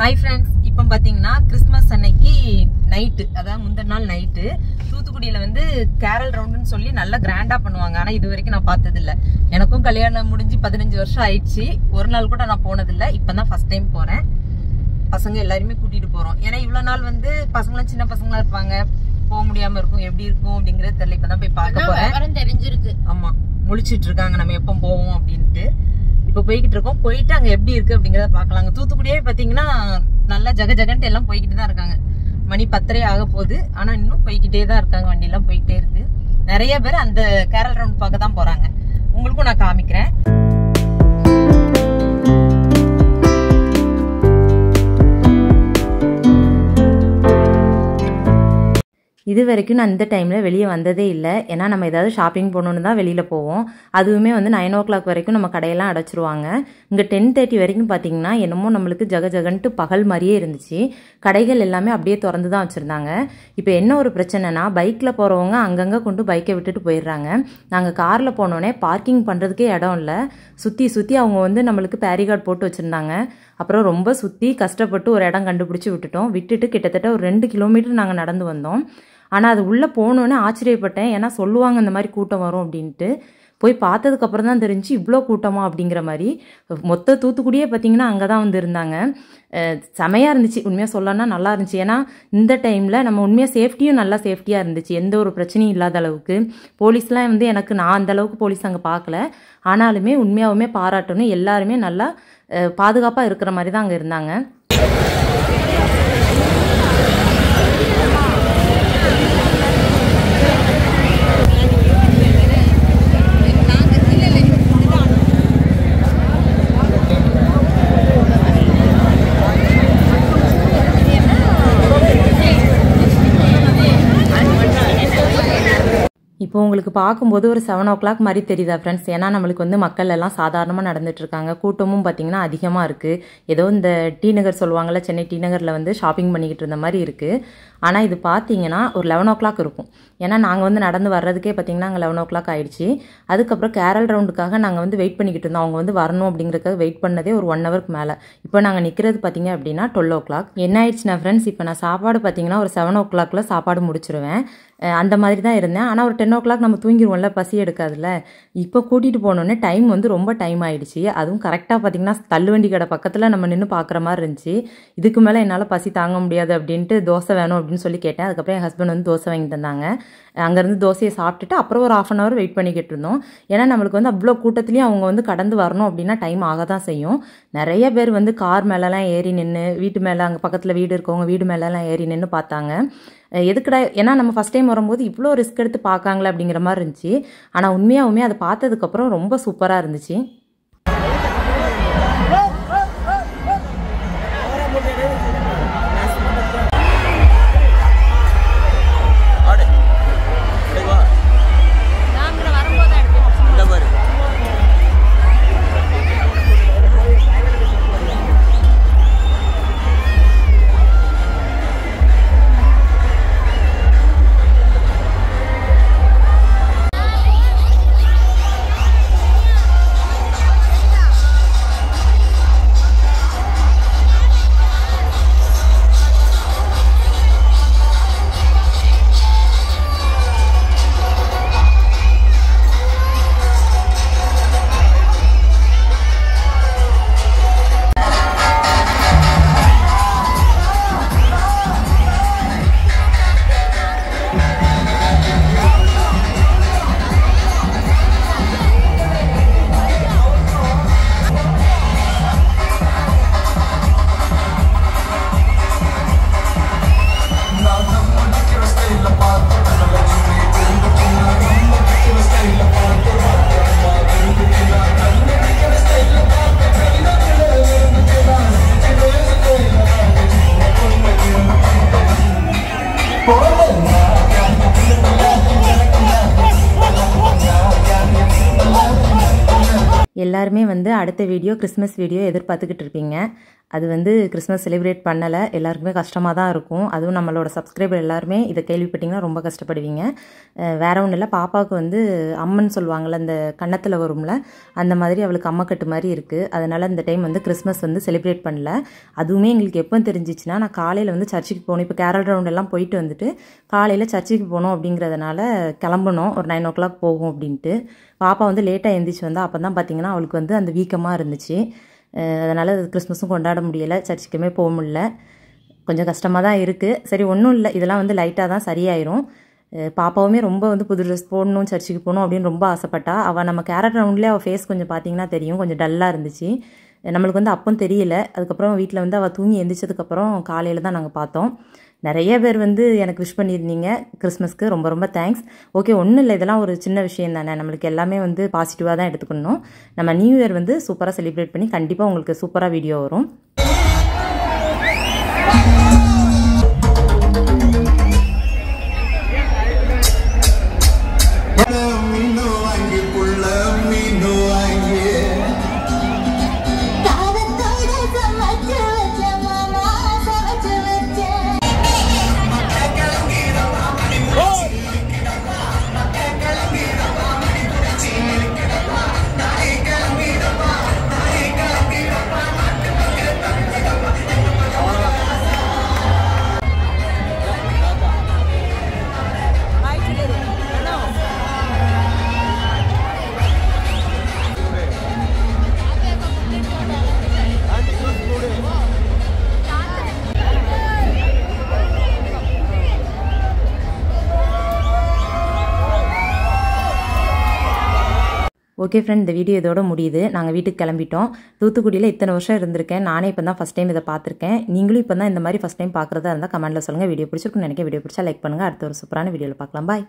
Hi friends, இப்போ பாத்தீங்கன்னா Christmas அன்னைக்கு நைட் அதாவது முந்தின நாள் நைட் தூத்துக்குடியில வந்து கேரல் ரவுண்ட்னு சொல்லி நல்லா கிராண்டா பண்ணுவாங்க. ஆனா இது வரைக்கும் நான் பார்த்தது இல்ல. எனக்கும் கல்யாணம் முடிஞ்சு 15 வருஷம் ஆயிடுச்சு. ஒரு நாள் கூட நான் போனது இல்ல. இப்பதான் ஃபர்ஸ்ட் டைம் போறேன். பசங்க எல்லாரையுமே கூட்டிட்டு போறோம். ஏன்னா இவ்வளவு நாள் வந்து பசங்களாம் சின்ன பசங்களா இருப்பாங்க, போக முடியாம இருக்கும், எப்படி இருக்கும் அப்படிங்கறது தெரியல. இப்பதான் போய் பார்க்க போறேன். தெரிஞ்சிருக்கு. ஆமா, முழிச்சிட்டு இருக்காங்க நம்ம எப்ப போவோம் அப்படின்ட்டு. இப்ப போய்கிட்டு இருக்கோம். போயிட்டு அங்க எப்படி இருக்கு அப்படிங்கறத பாக்கலாங்க. தூத்துக்குடியே பாத்தீங்கன்னா நல்லா ஜகஜகன்ட்டு எல்லாம் போய்கிட்டு தான் இருக்காங்க. மணி 10:30 ஆக போகுது. ஆனா இன்னும் போய்கிட்டே தான் இருக்காங்க. வண்டி எல்லாம் போய்கிட்டே இருக்கு. நிறைய பேர் அந்த கேரல் ரவுண்ட் பார்க்க தான் போறாங்க. உங்களுக்கும் நான் காமிக்கிறேன். இது வரைக்கும் நான் இந்த டைமில் வெளியே வந்ததே இல்லை. ஏன்னா நம்ம ஏதாவது ஷாப்பிங் போகணுன்னு தான் வெளியில் போவோம். அதுவுமே வந்து 9 o'clock வரைக்கும் நம்ம கடையெல்லாம் அடைச்சிருவாங்க. இங்கே 10:30 வரைக்கும் பார்த்தீங்கன்னா என்னமோ நம்மளுக்கு ஜகஜகன்ட்டு பகல் மாதிரியே இருந்துச்சு. கடைகள் எல்லாமே அப்படியே திறந்து தான் வச்சுருந்தாங்க. இப்போ என்ன ஒரு பிரச்சனைனா, பைக்கில் போகிறவங்க அங்கங்கே கொண்டு பைக்கை விட்டுட்டு போயிடுறாங்க. நாங்கள் காரில் போனோடனே பார்க்கிங் பண்ணுறதுக்கே இடம் இல்லை. சுற்றி அவங்க வந்து நம்மளுக்கு பேரிகார்ட் போட்டு வச்சுருந்தாங்க. அப்புறம் ரொம்ப சுற்றி கஷ்டப்பட்டு ஒரு இடம் கண்டுபிடிச்சி விட்டுட்டு கிட்டத்தட்ட ஒரு 2 கிலோமீட்டர் நாங்கள் நடந்து வந்தோம். ஆனால் அது உள்ளே போனோன்னே ஆச்சரியப்பட்டேன். ஏன்னா சொல்லுவாங்க இந்த மாதிரி கூட்டம் வரும் அப்படின்ட்டு. போய் பார்த்ததுக்கப்புறம் தான் தெரிஞ்சு இவ்வளோ கூட்டமா அப்படிங்கிற மாதிரி. மொத்த தூத்துக்குடியே பார்த்தீங்கன்னா அங்கே தான் வந்து இருந்தாங்க. செமையாக இருந்துச்சு. உண்மையாக சொல்லணும்னா நல்லா இருந்துச்சு. ஏன்னா இந்த டைமில் நம்ம உண்மையாக சேஃப்டியும் நல்லா சேஃப்டியாக இருந்துச்சு. எந்த ஒரு பிரச்சனையும் இல்லாத அளவுக்கு. போலீஸ்லாம் வந்து நான் அந்த அளவுக்கு போலீஸ் அங்கே பார்க்கல. ஆனாலுமே உண்மையாகவுமே பாராட்டணும். எல்லாருமே நல்லா பாதுகாப்பாக இருக்கிற மாதிரி தான் அங்கே இருந்தாங்க. இப்போ உங்களுக்கு பார்க்கும்போது ஒரு 7 o'clock மாதிரி தெரியுதா ஃப்ரெண்ட்ஸ்? ஏன்னா நம்மளுக்கு வந்து மக்கள் எல்லாம் சாதாரணமாக நடந்துட்டு இருக்காங்க. கூட்டமும் பார்த்தீங்கன்னா அதிகமாக இருக்குது. ஏதோ இந்த டி நகர் சொல்லுவாங்கள்ல, சென்னை டி நகரில் வந்து ஷாப்பிங் பண்ணிக்கிட்டு இருந்த மாதிரி இருக்குது. ஆனால் இது பார்த்தீங்கன்னா ஒரு 11 o'clock இருக்கும். ஏன்னா நாங்கள் வந்து நடந்து வர்றதுக்கே பார்த்தீங்கன்னா அங்கே 11 o'clock ஆயிடுச்சு. அதுக்கப்புறம் கேரல் ரவுண்டுக்காக நாங்கள் வந்து வெயிட் பண்ணிக்கிட்டு இருந்தோம். அவங்க வந்து வரணும் அப்படிங்கிறதுக்காக வெயிட் பண்ணதே ஒரு 1 hourக்கு மேலே. இப்போ நாங்கள் நிற்கிறது பார்த்தீங்க அப்படின்னா 12 o'clock. என்ன ஆயிடுச்சுன்னா ஃப்ரெண்ட்ஸ், இப்போ நான் சாப்பாடு பார்த்தீங்கன்னா ஒரு 7 o'clockல சாப்பாடு முடிச்சிருவேன். அந்த மாதிரி தான் இருந்தேன். ஆனால் ஒரு 10 o'clock நம்ம தூங்கிடுவோம்ல, பசி எடுக்காதுல்ல. இப்போ கூட்டிகிட்டு போனோன்னே டைம் வந்து ரொம்ப டைம் ஆகிடுச்சு. அதுவும் கரெக்டாக பார்த்தீங்கன்னா தள்ளுவண்டி கடை பக்கத்தில் நம்ம நின்று பார்க்குற மாதிரி இருந்துச்சு. இதுக்கு மேலே என்னால் பசி தாங்க முடியாது அப்படின்ட்டு தோசை வேணும் அப்படின்னு சொல்லி கேட்டேன். அதுக்கப்புறம் என் ஹஸ்பண்ட் வந்து தோசை வாங்கி தந்தாங்க. அங்கேருந்து தோசையை சாப்பிட்டுட்டு அப்புறம் ஒரு 1/2 hour வெயிட் பண்ணிக்கிட்டு இருந்தோம். ஏன்னா நம்மளுக்கு வந்து அவ்வளோ கூட்டத்துலேயும் அவங்க வந்து கடந்து வரணும் அப்படின்னா டைம் ஆக தான் செய்யும். நிறைய பேர் வந்து கார் மேலெலாம் ஏறி நின்று, வீட்டு மேலே அங்கே பக்கத்தில் வீடு இருக்கவங்க வீடு மேலெலாம் ஏறி நின்று பார்த்தாங்க. எதுக்குடா, ஏன்னா நம்ம ஃபஸ்ட் டைம் வரும்போது இவ்வளோ ரிஸ்க் எடுத்து பார்க்காங்களே அப்படிங்கிற மாதிரி இருந்துச்சு. ஆனால் உண்மையாகவுமே அதை பார்த்ததுக்கப்புறம் ரொம்ப சூப்பராக இருந்துச்சு. எல்லாருமே வந்து அடுத்த வீடியோ கிறிஸ்மஸ் வீடியோ எதிர்பார்த்துக்கிட்டு இருப்பீங்க. அது வந்து கிறிஸ்மஸ் செலிப்ரேட் பண்ணலை, எல்லாருக்குமே கஷ்டமாக தான் இருக்கும். அதுவும் நம்மளோட சப்ஸ்கிரைபர் எல்லாருமே இதை கேள்விப்பட்டிங்கன்னா ரொம்ப கஷ்டப்படுவீங்க. வேறு ஒன்றும் இல்லை, பாப்பாவுக்கு வந்து அம்மன் சொல்லுவாங்கள்ல, அந்த கன்னத்தில் வரும்ல, அந்த மாதிரி அவளுக்கு அம்மக்கட்டு மாதிரி இருக்குது. அதனால் இந்த டைம் வந்து கிறிஸ்மஸ் வந்து செலிப்ரேட் பண்ணல. அதுவுமே எங்களுக்கு எப்போ தெரிஞ்சிச்சுன்னா, நான் காலையில் வந்து சர்ச்சுக்கு போகணும். இப்போ கேரல் ரவுண்ட் எல்லாம் போயிட்டு வந்துட்டு காலையில் சர்ச்சுக்கு போகணும் அப்படிங்கிறதுனால கிளம்பணும், ஒரு 9 o'clock போகும் அப்படின்ட்டு. பாப்பா வந்து லேட்டாக எழுந்திரிச்சு வந்தால். அப்போ தான் பார்த்திங்கன்னா அவளுக்கு வந்து அந்த வீக்கமாக இருந்துச்சு. அதனால் கிறிஸ்மஸும் கொண்டாட முடியலை, சர்ச்சுக்குமே போக முடியல. கொஞ்சம் கஷ்டமாக தான் இருக்குது. சரி, ஒன்றும் இல்லை, இதெல்லாம் வந்து லைட்டாக தான் சரியாயிரும். பாப்பாவுமே ரொம்ப வந்து புது ட்ரெஸ் போடணும், சர்ச்சுக்கு போகணும் அப்படின்னு ரொம்ப ஆசைப்பட்டா. அவள் நம்ம கேரட் ரவுண்ட்லேயே அவள் ஃபேஸ் கொஞ்சம் பார்த்திங்கன்னா தெரியும், கொஞ்சம் டல்லாக இருந்துச்சு. நம்மளுக்கு வந்து அப்போ தெரியல. அதுக்கப்புறம் வீட்டில் வந்து அவள் தூங்கி எந்திரிச்சதுக்கப்புறம் காலையில் தான் நாங்கள் பார்த்தோம். நிறைய பேர் வந்து எனக்கு விஷ் பண்ணியிருந்தீங்க கிறிஸ்மஸ்க்கு, ரொம்ப ரொம்ப தேங்க்ஸ். ஓகே, ஒன்றும் இல்லை, இதெல்லாம் ஒரு சின்ன விஷயம் தானே, நம்மளுக்கு எல்லாமே வந்து பாசிட்டிவாக தான் எடுத்துக்கணும். நம்ம நியூ இயர் வந்து சூப்பராக செலிப்ரேட் பண்ணி கண்டிப்பாக உங்களுக்கு சூப்பராக வீடியோ வரும். ஓகே ஃப்ரெண்ட், இந்த வீடியோ இதோட முடியுது. நாங்கள் வீட்டுக்கு கிளம்பிட்டோம். தூத்துக்குடியில் இத்தனை வருஷம் இருந்திருக்கேன். நானே இப்போ தான் ஃபஸ்ட் டைம் இதை பார்த்துருக்கேன். நீங்களும் இப்போ தான் இந்த மாதிரி ஃபஸ்ட் டைம் பார்க்குறதா இருந்தால் கமெண்ட்டில் சொல்லுங்கள். வீடியோ பிடிச்சிருக்குன்னு நினைக்க, வீடியோ பிடிச்சா லைக் பண்ணுங்கள். அடுத்த ஒரு சூப்பரான வீடியோவில் பார்க்கலாம். பாய்.